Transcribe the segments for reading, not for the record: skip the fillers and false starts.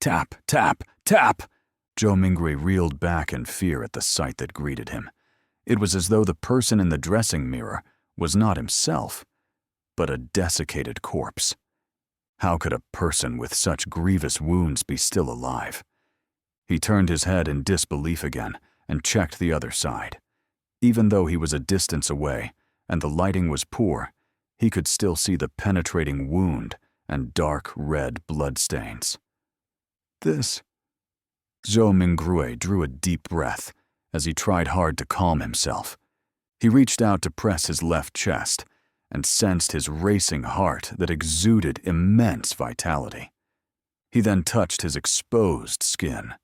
Tap, tap, tap! Zhou Mingrui reeled back in fear at the sight that greeted him. It was as though the person in the dressing mirror was not himself, but a desiccated corpse. How could a person with such grievous wounds be still alive? He turned his head in disbelief again and checked the other side. Even though he was a distance away and the lighting was poor, he could still see the penetrating wound and dark red bloodstains. This... Zhou Mingrui drew a deep breath as he tried hard to calm himself. He reached out to press his left chest and sensed his racing heart that exuded immense vitality. He then touched his exposed skin.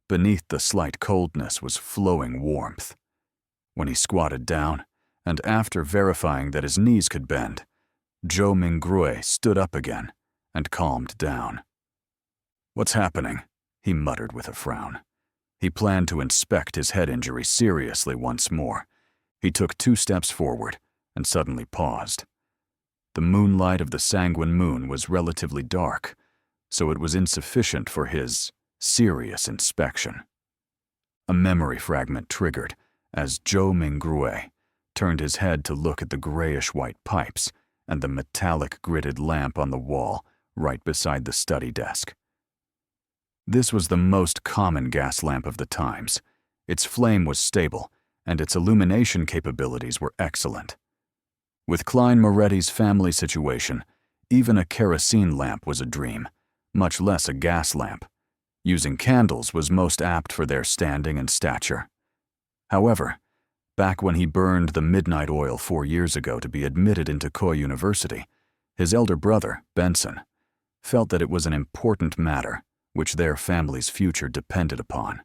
Beneath the slight coldness was flowing warmth. When he squatted down, and after verifying that his knees could bend, Zhou Mingrui stood up again and calmed down. "What's happening?" he muttered with a frown. He planned to inspect his head injury seriously once more. He took 2 steps forward and suddenly paused. The moonlight of the sanguine moon was relatively dark, so it was insufficient for his serious inspection. A memory fragment triggered as Zhou Mingrui turned his head to look at the grayish-white pipes and the metallic gridded lamp on the wall right beside the study desk. This was the most common gas lamp of the times. Its flame was stable, and its illumination capabilities were excellent. With Klein Moretti's family situation, even a kerosene lamp was a dream, much less a gas lamp. Using candles was most apt for their standing and stature. However, back when he burned the midnight oil 4 years ago to be admitted into Koei University, his elder brother, Benson, felt that it was an important matter which their family's future depended upon.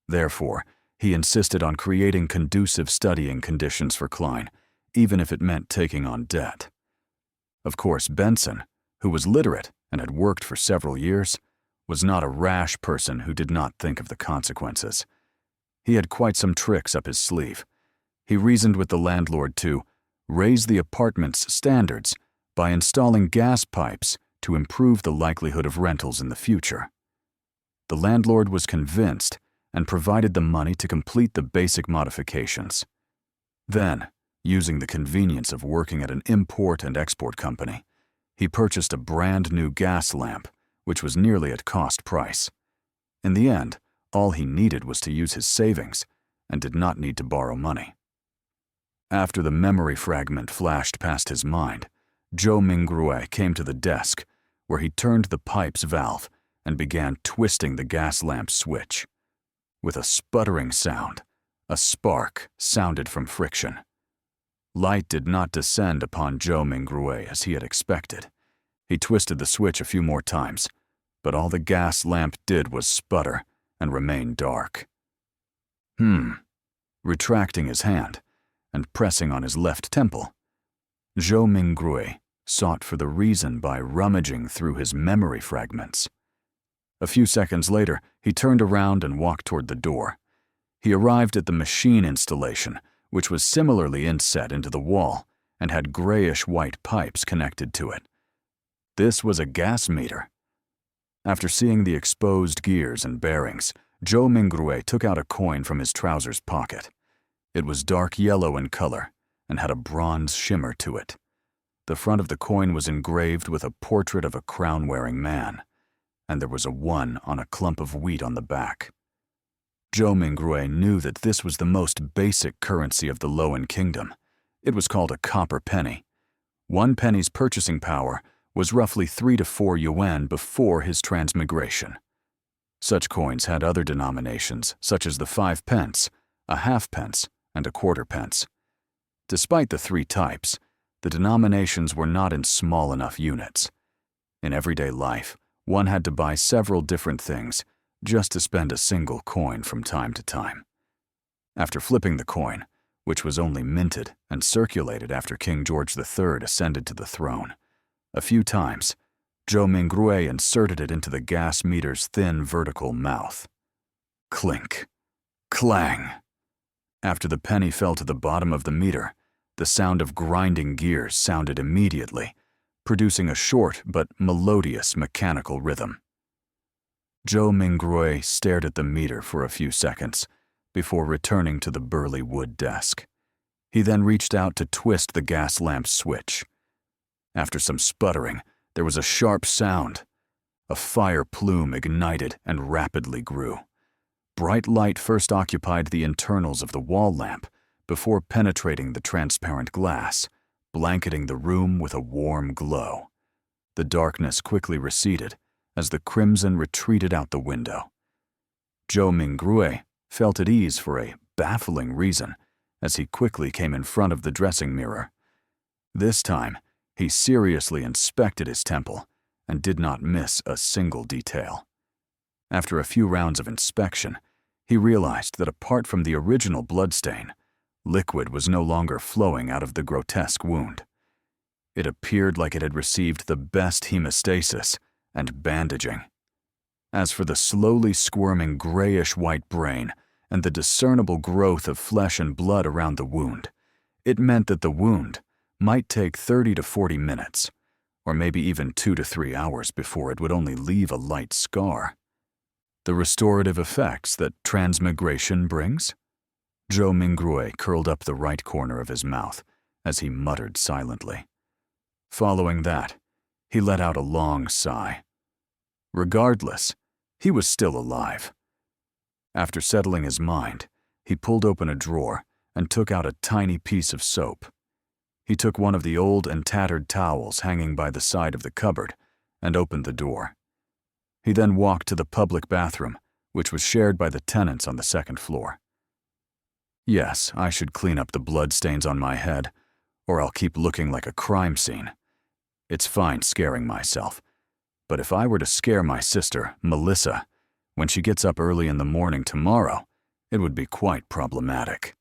Therefore, he insisted on creating conducive studying conditions for Klein, even if it meant taking on debt. Of course, Benson, who was literate and had worked for several years, was not a rash person who did not think of the consequences. He had quite some tricks up his sleeve. He reasoned with the landlord to raise the apartment's standards by installing gas pipes to improve the likelihood of rentals in the future. The landlord was convinced and provided the money to complete the basic modifications. Then, using the convenience of working at an import and export company, he purchased a brand new gas lamp, which was nearly at cost price. In the end, all he needed was to use his savings and did not need to borrow money. After the memory fragment flashed past his mind, Zhou Mingrui came to the desk, where he turned the pipe's valve and began twisting the gas lamp switch. With a sputtering sound, a spark sounded from friction. Light did not descend upon Zhou Mingrui as he had expected. He twisted the switch a few more times, but all the gas lamp did was sputter and remain dark. Retracting his hand and pressing on his left temple, Zhou Mingrui sought for the reason by rummaging through his memory fragments. A few seconds later, he turned around and walked toward the door. He arrived at the machine installation, which was similarly inset into the wall and had grayish-white pipes connected to it. This was a gas meter. After seeing the exposed gears and bearings, Zhou Mingrui took out a coin from his trousers pocket. It was dark yellow in color and had a bronze shimmer to it. The front of the coin was engraved with a portrait of a crown-wearing man, and there was a 1 on a clump of wheat on the back. Zhou Mingrui knew that this was the most basic currency of the Lowen Kingdom. It was called a copper penny. 1 penny's purchasing power was roughly 3 to 4 yuan before his transmigration. Such coins had other denominations, such as the 5 pence, a half-pence, and a quarter-pence. Despite the 3 types, the denominations were not in small enough units. In everyday life, one had to buy several different things just to spend a single coin from time to time. After flipping the coin, which was only minted and circulated after King George III ascended to the throne, a few times, Zhou Mingrui inserted it into the gas meter's thin vertical mouth. Clink. Clang. After the penny fell to the bottom of the meter, the sound of grinding gears sounded immediately, producing a short but melodious mechanical rhythm. Zhou Mingrui stared at the meter for a few seconds before returning to the burly wood desk. He then reached out to twist the gas lamp switch. After some sputtering, there was a sharp sound. A fire plume ignited and rapidly grew. Bright light first occupied the internals of the wall lamp before penetrating the transparent glass, blanketing the room with a warm glow. The darkness quickly receded as the crimson retreated out the window. Zhou Mingrui felt at ease for a baffling reason as he quickly came in front of the dressing mirror. This time, he seriously inspected his temple and did not miss a single detail. After a few rounds of inspection, he realized that apart from the original bloodstain, liquid was no longer flowing out of the grotesque wound. It appeared like it had received the best hemostasis and bandaging. As for the slowly squirming grayish-white brain and the discernible growth of flesh and blood around the wound, it meant that the wound might take 30 to 40 minutes, or maybe even 2 to 3 hours before it would only leave a light scar. The restorative effects that transmigration brings? Zhou Mingrui curled up the right corner of his mouth as he muttered silently. Following that, he let out a long sigh. Regardless, he was still alive. After settling his mind, he pulled open a drawer and took out a tiny piece of soap. He took one of the old and tattered towels hanging by the side of the cupboard and opened the door. He then walked to the public bathroom, which was shared by the tenants on the second floor. Yes, I should clean up the bloodstains on my head, or I'll keep looking like a crime scene. It's fine scaring myself, but if I were to scare my sister, Melissa, when she gets up early in the morning tomorrow, it would be quite problematic.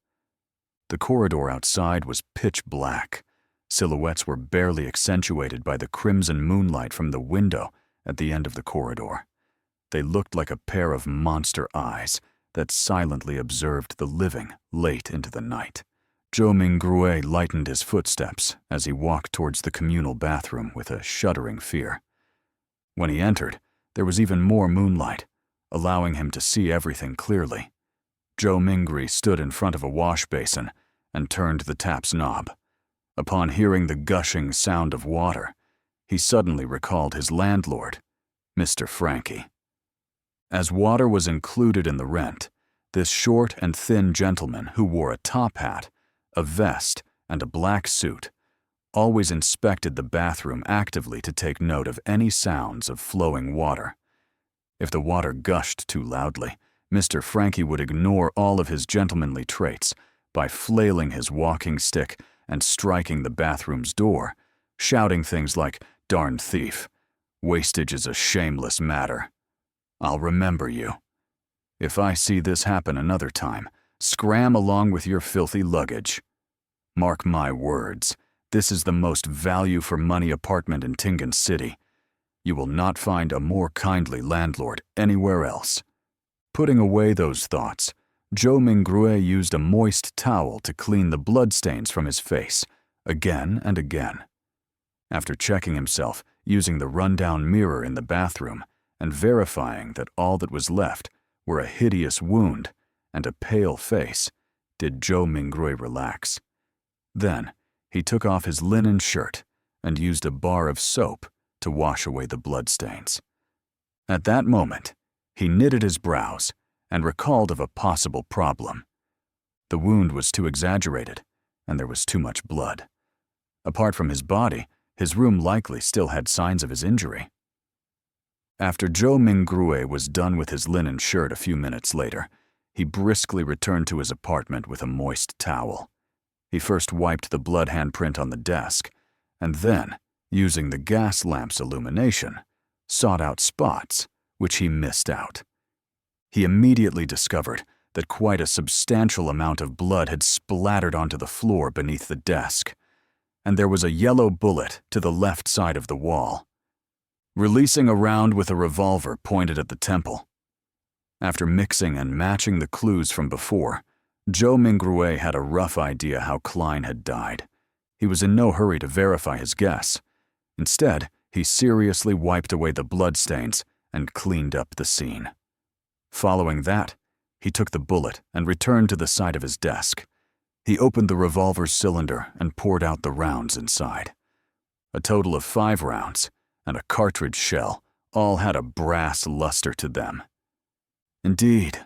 The corridor outside was pitch black. Silhouettes were barely accentuated by the crimson moonlight from the window at the end of the corridor. They looked like a pair of monster eyes that silently observed the living late into the night. Zhou Mingrui lightened his footsteps as he walked towards the communal bathroom with a shuddering fear. When he entered, there was even more moonlight, allowing him to see everything clearly. Zhou Mingrui stood in front of a wash basin and turned the tap's knob. Upon hearing the gushing sound of water, he suddenly recalled his landlord, Mr. Frankie. As water was included in the rent, this short and thin gentleman who wore a top hat, a vest, and a black suit always inspected the bathroom actively to take note of any sounds of flowing water. If the water gushed too loudly, Mr. Frankie would ignore all of his gentlemanly traits by flailing his walking stick and striking the bathroom's door, shouting things like, "Darn thief, wastage is a shameless matter. I'll remember you. If I see this happen another time, scram along with your filthy luggage. Mark my words, this is the most value-for-money apartment in Tingan City. You will not find a more kindly landlord anywhere else." Putting away those thoughts, Zhou Mingrui used a moist towel to clean the bloodstains from his face, again and again. After checking himself using the rundown mirror in the bathroom and verifying that all that was left were a hideous wound and a pale face, did Zhou Mingrui relax. Then, he took off his linen shirt and used a bar of soap to wash away the bloodstains. At that moment, he knitted his brows and recalled of a possible problem. The wound was too exaggerated, and there was too much blood. Apart from his body, his room likely still had signs of his injury. After Zhou Mingrui was done with his linen shirt a few minutes later, he briskly returned to his apartment with a moist towel. He first wiped the blood handprint on the desk, and then, using the gas lamp's illumination, sought out spots which he missed out. He immediately discovered that quite a substantial amount of blood had splattered onto the floor beneath the desk, and there was a yellow bullet to the left side of the wall. Releasing a round with a revolver pointed at the temple. After mixing and matching the clues from before, Zhou Mingrui had a rough idea how Klein had died. He was in no hurry to verify his guess. Instead, he seriously wiped away the bloodstains and cleaned up the scene. Following that, he took the bullet and returned to the side of his desk. He opened the revolver's cylinder and poured out the rounds inside. A total of 5 rounds and a cartridge shell all had a brass luster to them. Indeed.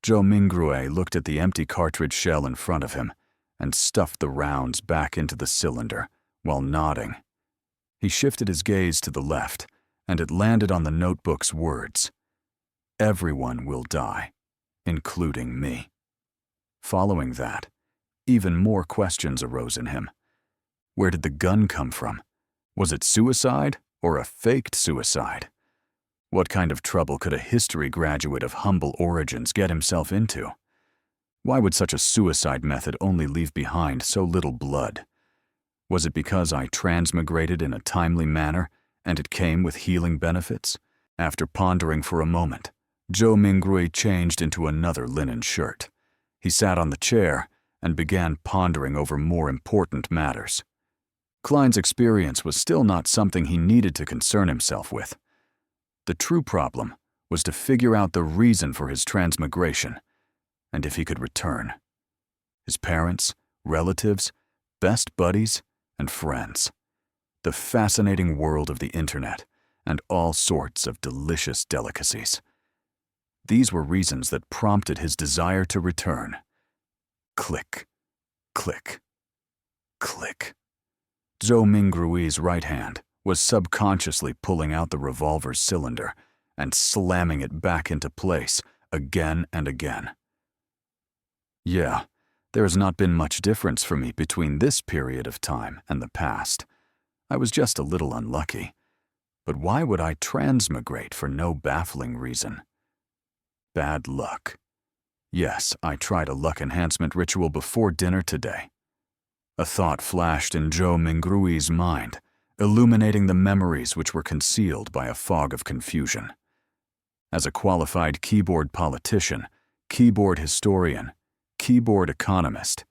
Zhou Mingrui looked at the empty cartridge shell in front of him and stuffed the rounds back into the cylinder while nodding. He shifted his gaze to the left, and it landed on the notebook's words, "Everyone will die, including me." Following that, even more questions arose in him. Where did the gun come from? Was it suicide or a faked suicide? What kind of trouble could a history graduate of humble origins get himself into? Why would such a suicide method only leave behind so little blood? Was it because I transmigrated in a timely manner and it came with healing benefits? After pondering for a moment, Zhou Mingrui changed into another linen shirt. He sat on the chair and began pondering over more important matters. Klein's experience was still not something he needed to concern himself with. The true problem was to figure out the reason for his transmigration, and if he could return. His parents, relatives, best buddies, and friends. The fascinating world of the internet, and all sorts of delicious delicacies. These were reasons that prompted his desire to return. Click, click, click. Zhou Mingrui's right hand was subconsciously pulling out the revolver's cylinder and slamming it back into place again and again. Yeah, there has not been much difference for me between this period of time and the past. I was just a little unlucky. But why would I transmigrate for no baffling reason? Bad luck. Yes, I tried a luck enhancement ritual before dinner today. A thought flashed in Zhou Mingrui's mind, illuminating the memories which were concealed by a fog of confusion. As a qualified keyboard politician, keyboard historian, keyboard economist,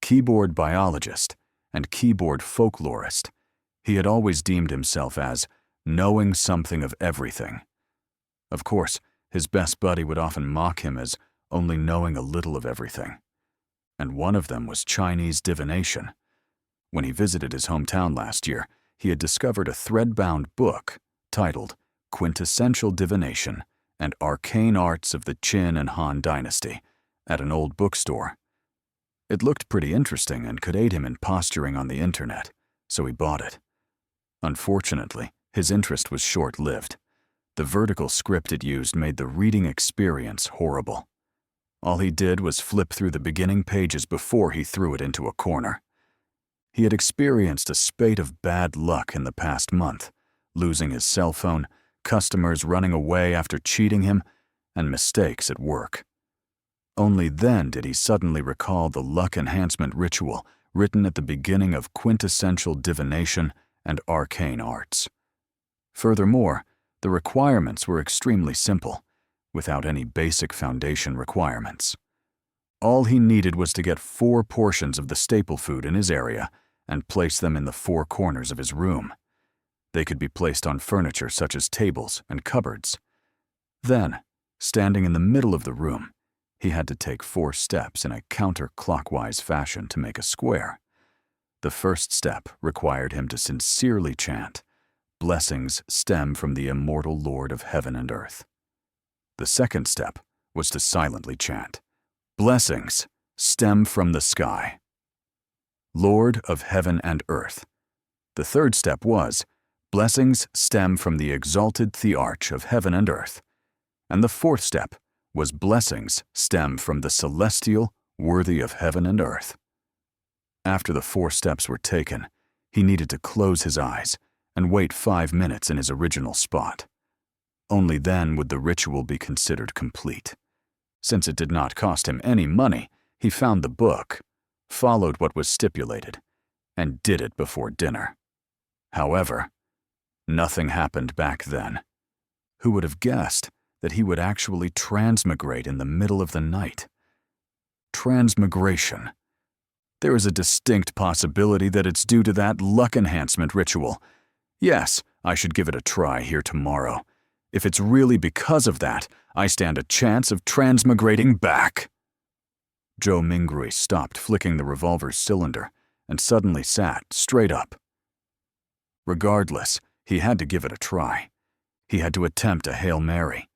keyboard biologist, and keyboard folklorist, he had always deemed himself as knowing something of everything. Of course, his best buddy would often mock him as only knowing a little of everything. And one of them was Chinese divination. When he visited his hometown last year, he had discovered a thread-bound book titled Quintessential Divination and Arcane Arts of the Qin and Han Dynasty at an old bookstore. It looked pretty interesting and could aid him in posturing on the internet, so he bought it. Unfortunately, his interest was short-lived. The vertical script it used made the reading experience horrible. All he did was flip through the beginning pages before he threw it into a corner. He had experienced a spate of bad luck in the past month, losing his cell phone, customers running away after cheating him, and mistakes at work. Only then did he suddenly recall the luck enhancement ritual written at the beginning of Quintessential Divination and Arcane Arts. Furthermore, the requirements were extremely simple, without any basic foundation requirements. All he needed was to get 4 portions of the staple food in his area and place them in the 4 corners of his room. They could be placed on furniture such as tables and cupboards. Then, standing in the middle of the room, he had to take 4 steps in a counterclockwise fashion to make a square. The first step required him to sincerely chant, "Blessings stem from the immortal Lord of heaven and earth." The second step was to silently chant, "Blessings stem from the sky, Lord of heaven and earth." The third step was, "Blessings stem from the exalted thearch of heaven and earth." And the fourth step was, "Blessings stem from the celestial, worthy of heaven and earth." After the 4 steps were taken, he needed to close his eyes and wait 5 minutes in his original spot. Only then would the ritual be considered complete. Since it did not cost him any money, he found the book, followed what was stipulated, and did it before dinner. However, nothing happened back then. Who would have guessed that he would actually transmigrate in the middle of the night? Transmigration. There is a distinct possibility that it's due to that luck enhancement ritual. Yes, I should give it a try here tomorrow. If it's really because of that, I stand a chance of transmigrating back." Joe Mingrui stopped flicking the revolver's cylinder and suddenly sat straight up. Regardless, he had to give it a try. He had to attempt a Hail Mary.